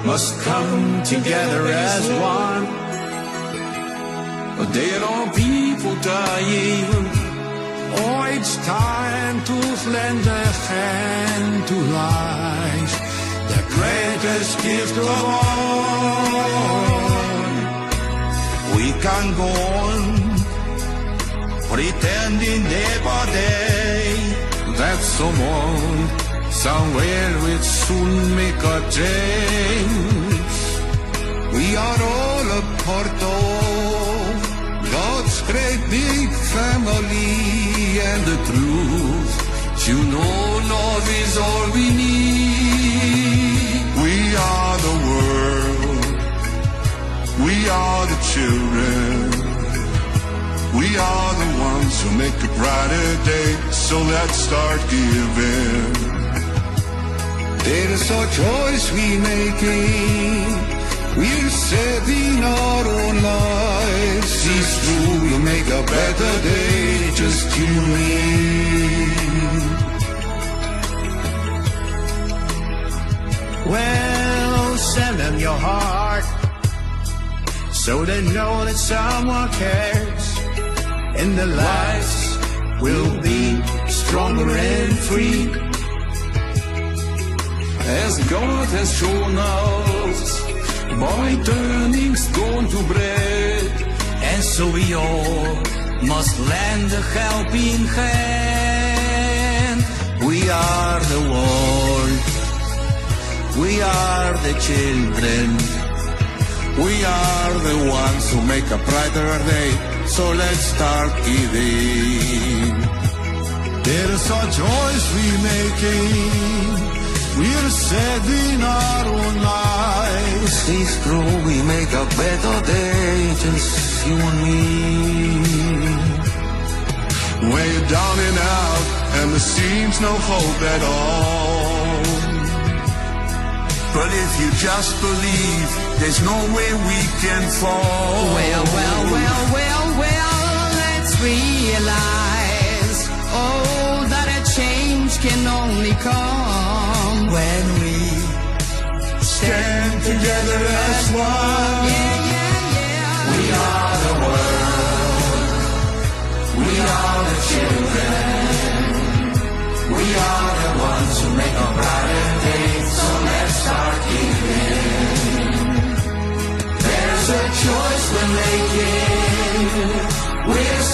must come together as one. But there are people dying. Oh, it's time to lend a hand to life, the greatest gift of all. We can go on pretending day by day that someone somewhere will soon make a change. We are all a part of God's great big family, and the truth, you know, love is all we need. We are the world, we are the children, we are the ones who make a brighter day, so let's start giving. There is a choice we're making, we're saving our own lives. It's true, you make a better day, just you and me. Well, send them your heart, so they know that someone cares, and their lives will be stronger and free. As God has shown us, by turning stone to bread, and so we all must lend a helping hand. We are the world, we are the children, we are the ones who make a brighter day, so let's start giving. There is a choice we're making, we're saving our own lives. It's true, we make a better day, just you and me. When you're down and out, and there seems no hope at all, but if you just believe, there's no way we can fall. Well, let's realize, oh, that a change can only come when we stand together as one. Yeah. We are the world, we are the children, we are the ones who make a brighter day, so let's start giving. There's a choice we're making, we're